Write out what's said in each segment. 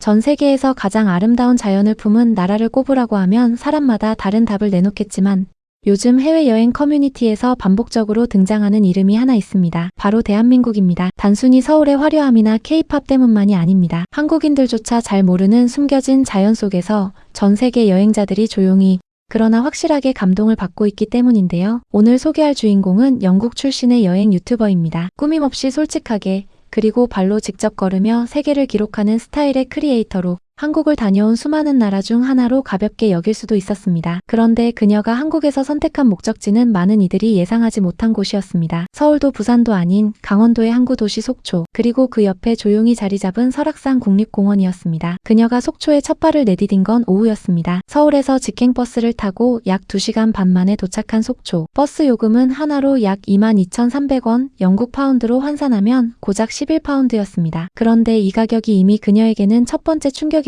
전 세계에서 가장 아름다운 자연을 품은 나라를 꼽으라고 하면 사람마다 다른 답을 내놓겠지만 요즘 해외여행 커뮤니티에서 반복적으로 등장하는 이름이 하나 있습니다. 바로 대한민국입니다. 단순히 서울의 화려함이나 K-팝 때문만이 아닙니다. 한국인들조차 잘 모르는 숨겨진 자연 속에서 전 세계 여행자들이 조용히 그러나 확실하게 감동을 받고 있기 때문인데요. 오늘 소개할 주인공은 영국 출신의 여행 유튜버입니다. 꾸밈없이 솔직하게 그리고 발로 직접 걸으며 세계를 기록하는 스타일의 크리에이터로 한국을 다녀온 수많은 나라 중 하나로 가볍게 여길 수도 있었습니다. 그런데 그녀가 한국에서 선택한 목적지는 많은 이들이 예상하지 못한 곳이었습니다. 서울도 부산도 아닌 강원도의 항구 도시 속초, 그리고 그 옆에 조용히 자리 잡은 설악산 국립공원이었습니다. 그녀가 속초에 첫 발을 내디딘 건 오후였습니다. 서울에서 직행버스를 타고 약 2시간 반 만에 도착한 속초. 버스 요금은 하나로 약 22,300원, 영국 파운드로 환산하면 고작 11파운드였습니다. 그런데 이 가격이 이미 그녀에게는 첫 번째 충격이었는데요.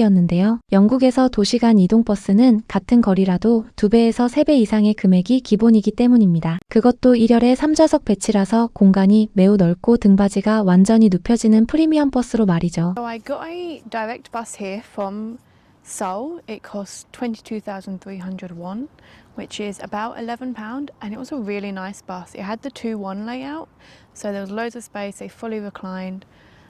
영국에서 도시간 이동버스는 같은 거리라도 2배에서 3배 이상의 금액이 기본이기 때문입니다. 그것도 1열에 3좌석 배치라서 공간이 매우 넓고 등받이가 완전히 눕혀지는 프리미엄 버스로 말이죠. So I got a direct bus here from Seoul. It cost 22,300 won, which is about £11, and it was a really nice bus. It had the 2-1 layout, so there was loads of space, they fully reclined.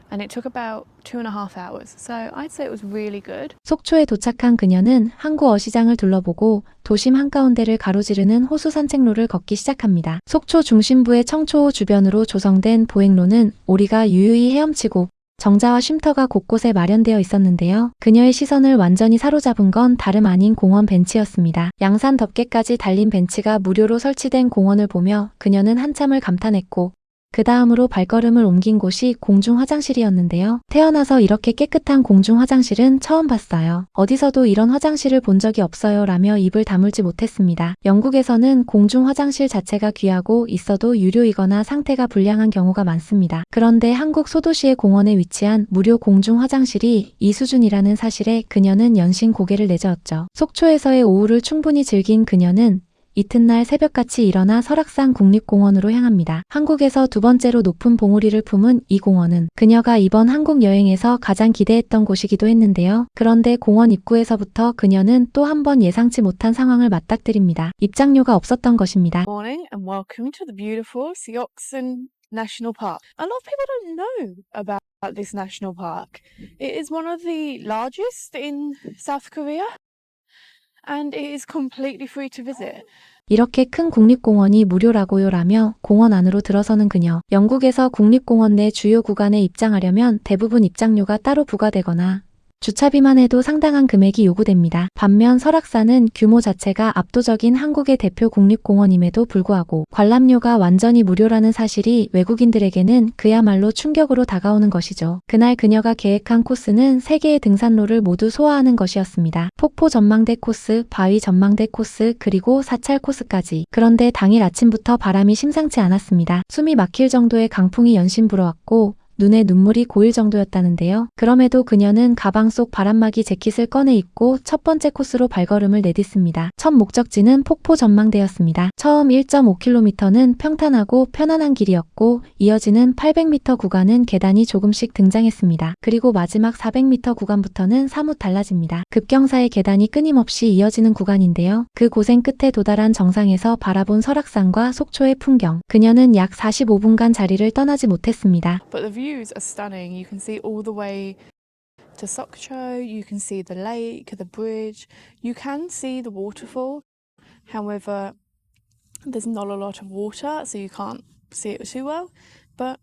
And it took about 2.5 hours. So I'd say it was really good. 속초에 도착한 그녀는 항구 어시장을 둘러보고 도심 한가운데를 가로지르는 호수 산책로를 걷기 시작합니다. 속초 중심부의 청초호 주변으로 조성된 보행로는 오리가 유유히 헤엄치고 정자와 쉼터가 곳곳에 마련되어 있었는데요. 그녀의 시선을 완전히 사로잡은 건 다름 아닌 공원 벤치였습니다. 양산 덮개까지 달린 벤치가 무료로 설치된 공원을 보며 그녀는 한참을 감탄했고 그 다음으로 발걸음을 옮긴 곳이 공중 화장실이었는데요. 태어나서 이렇게 깨끗한 공중 화장실은 처음 봤어요. 어디서도 이런 화장실을 본 적이 없어요 라며 입을 다물지 못했습니다. 영국에서는 공중 화장실 자체가 귀하고 있어도 유료이거나 상태가 불량한 경우가 많습니다. 그런데 한국 소도시의 공원에 위치한 무료 공중 화장실이 이 수준이라는 사실에 그녀는 연신 고개를 내저었죠. 속초에서의 오후를 충분히 즐긴 그녀는 이튿날 새벽같이 일어나 설악산 국립공원으로 향합니다. 한국에서 두 번째로 높은 봉우리를 품은 이 공원은 그녀가 이번 한국 여행에서 가장 기대했던 곳이기도 했는데요. 그런데 공원 입구에서부터 그녀는 또 한 번 예상치 못한 상황을 맞닥뜨립니다. 입장료가 없었던 것입니다. Good morning and welcome to the beautiful Seoksan National Park. A lot of people don't know about this national park. It is one of the largest in South Korea. And it is completely free to visit. 이렇게 큰 국립공원이 무료라고요 라며 공원 안으로 들어서는 그녀. 영국에서 국립공원 내 주요 구간에 입장하려면 대부분 입장료가 따로 부과되거나 주차비만 해도 상당한 금액이 요구됩니다. 반면 설악산은 규모 자체가 압도적인 한국의 대표 국립공원임에도 불구하고 관람료가 완전히 무료라는 사실이 외국인들에게는 그야말로 충격으로 다가오는 것이죠. 그날 그녀가 계획한 코스는 3개의 등산로를 모두 소화하는 것이었습니다. 폭포 전망대 코스, 바위 전망대 코스, 그리고 사찰 코스까지. 그런데 당일 아침부터 바람이 심상치 않았습니다. 숨이 막힐 정도의 강풍이 연신 불어왔고 눈에 눈물이 고일 정도였다는데요. 그럼에도 그녀는 가방 속 바람막이 재킷을 꺼내 입고 첫 번째 코스로 발걸음을 내딛습니다. 첫 목적지는 폭포 전망대였습니다. 처음 1.5km는 평탄하고 편안한 길이었고 이어지는 800m 구간은 계단이 조금씩 등장했습니다. 그리고 마지막 400m 구간부터는 사뭇 달라집니다. 급경사의 계단이 끊임없이 이어지는 구간인데요. 그 고생 끝에 도달한 정상에서 바라본 설악산과 속초의 풍경. 그녀는 약 45분간 자리를 떠나지 못했습니다. But the views are stunning. You can see all the way to Sokcho, you can see the lake, the bridge, you can see the waterfall. However, there's not a lot of water, so you can't see it too well, but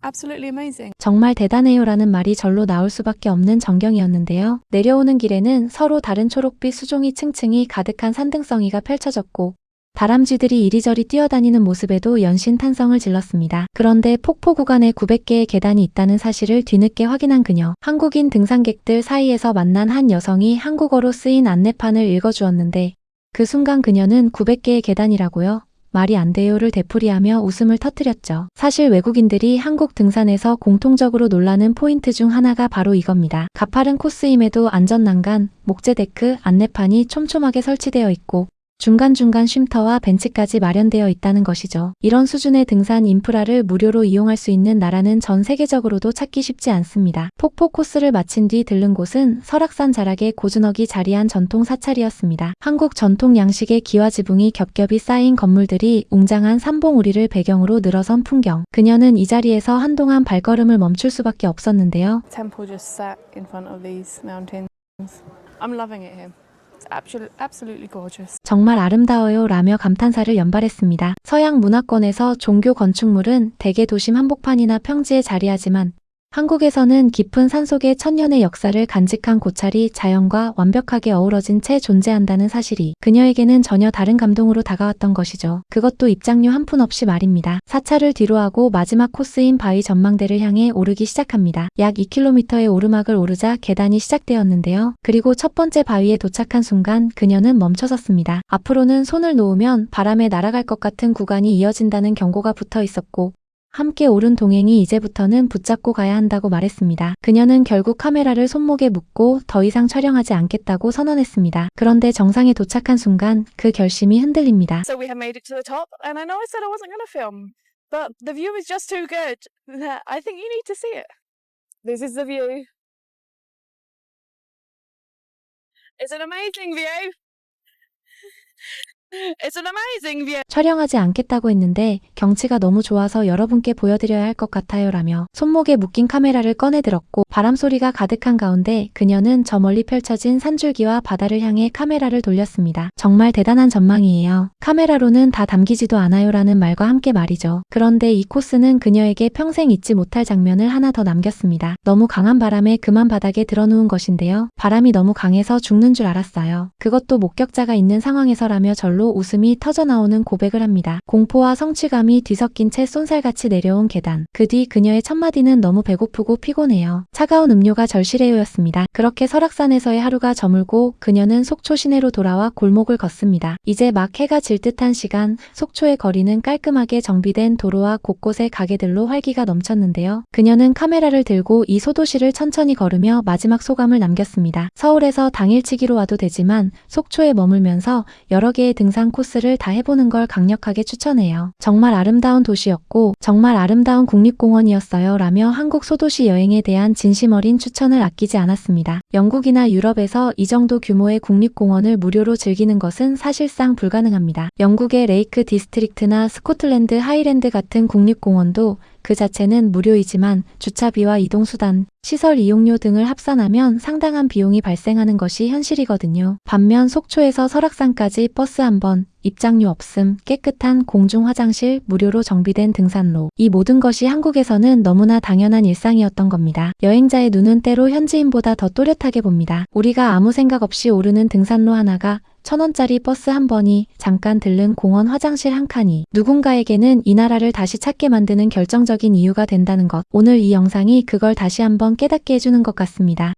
absolutely amazing. 정말 대단해요 라는 말이 절로 나올 수밖에 없는 전경이었는데요. 내려오는 길에는 서로 다른 초록빛 수종이 층층이 가득한 산등성이가 펼쳐졌고 다람쥐들이 이리저리 뛰어다니는 모습에도 연신 탄성을 질렀습니다. 그런데 폭포 구간에 900개의 계단이 있다는 사실을 뒤늦게 확인한 그녀. 한국인 등산객들 사이에서 만난 한 여성이 한국어로 쓰인 안내판을 읽어주었는데 그 순간 그녀는 900개의 계단이라고요? 말이 안 돼요를 되풀이하며 웃음을 터뜨렸죠. 사실 외국인들이 한국 등산에서 공통적으로 놀라는 포인트 중 하나가 바로 이겁니다. 가파른 코스임에도 안전난간, 목재 데크, 안내판이 촘촘하게 설치되어 있고 중간중간 쉼터와 벤치까지 마련되어 있다는 것이죠. 이런 수준의 등산 인프라를 무료로 이용할 수 있는 나라는 전 세계적으로도 찾기 쉽지 않습니다. 폭포 코스를 마친 뒤 들른 곳은 설악산 자락에 고즈넉이 자리한 전통 사찰이었습니다. 한국 전통 양식의 기와 지붕이 겹겹이 쌓인 건물들이 웅장한 삼봉우리를 배경으로 늘어선 풍경. 그녀는 이 자리에서 한동안 발걸음을 멈출 수밖에 없었는데요. Temple just sat in front of these mountains. I'm loving it here. It's absolutely gorgeous. 정말 아름다워요 라며 감탄사를 연발했습니다. 서양 문화권에서 종교 건축물은 대개 도심 한복판이나 평지에 자리하지만 한국에서는 깊은 산속의 천년의 역사를 간직한 고찰이 자연과 완벽하게 어우러진 채 존재한다는 사실이 그녀에게는 전혀 다른 감동으로 다가왔던 것이죠. 그것도 입장료 한 푼 없이 말입니다. 사찰을 뒤로하고 마지막 코스인 바위 전망대를 향해 오르기 시작합니다. 약 2km의 오르막을 오르자 계단이 시작되었는데요. 그리고 첫 번째 바위에 도착한 순간 그녀는 멈춰섰습니다. 앞으로는 손을 놓으면 바람에 날아갈 것 같은 구간이 이어진다는 경고가 붙어 있었고 함께 오른 동행이 이제부터는 붙잡고 가야 한다고 말했습니다. 그녀는 결국 카메라를 손목에 묶고 더 이상 촬영하지 않겠다고 선언했습니다. 그런데 정상에 도착한 순간 그 결심이 흔들립니다. So we have made it to the top, and I know I said I wasn't going to film, but the view is just too good that I think you need to see it. This is the view. It's an amazing view. It's an amazing view. 촬영하지 않겠다고 했는데 경치가 너무 좋아서 여러분께 보여드려야 할 것 같아요 라며 손목에 묶인 카메라를 꺼내들었고 바람소리가 가득한 가운데 그녀는 저 멀리 펼쳐진 산줄기와 바다를 향해 카메라를 돌렸습니다. 정말 대단한 전망이에요. 카메라로는 다 담기지도 않아요 라는 말과 함께 말이죠. 그런데 이 코스는 그녀에게 평생 잊지 못할 장면을 하나 더 남겼습니다. 너무 강한 바람에 그만 바닥에 드러누운 것인데요. 바람이 너무 강해서 죽는 줄 알았어요. 그것도 목격자가 있는 상황에서라며 절로 웃음이 터져나오는 고백을 합니다. 공포와 성취감이 뒤섞인 채 쏜살같이 내려온 계단. 그 뒤 그녀의 첫마디는 너무 배고프고 피곤해요. 차가운 음료가 절실해요였습니다. 그렇게 설악산에서의 하루가 저물고 그녀는 속초 시내로 돌아와 골목을 걷습니다. 이제 막 해가 질 듯한 시간, 속초의 거리는 깔끔하게 정비된 도로와 곳곳의 가게들로 활기가 넘쳤는데요. 그녀는 카메라를 들고 이 소도시를 천천히 걸으며 마지막 소감을 남겼습니다. 서울에서 당일치기로 와도 되지만 속초에 머물면서 여러 개의 등산 코스를 다 해보는 걸 강력하게 추천해요. 정말 아름다운 도시였고 정말 아름다운 국립공원이었어요 라며 한국 소도시 여행에 대한 진심 어린 추천을 아끼지 않았습니다. 영국이나 유럽에서 이 정도 규모의 국립공원을 무료로 즐기는 것은 사실상 불가능합니다. 영국의 레이크 디스트릭트나 스코틀랜드 하이랜드 같은 국립공원도 그 자체는 무료이지만 주차비와 이동수단, 시설 이용료 등을 합산하면 상당한 비용이 발생하는 것이 현실이거든요. 반면 속초에서 설악산까지 버스 한 번, 입장료 없음, 깨끗한 공중 화장실, 무료로 정비된 등산로. 이 모든 것이 한국에서는 너무나 당연한 일상이었던 겁니다. 여행자의 눈은 때로 현지인보다 더 또렷하게 봅니다. 우리가 아무 생각 없이 오르는 등산로 하나가 1,000원짜리 버스 한 번이, 잠깐 들른 공원 화장실 한 칸이 누군가에게는 이 나라를 다시 찾게 만드는 결정적인 이유가 된다는 것. 오늘 이 영상이 그걸 다시 한번 깨닫게 해주는 것 같습니다.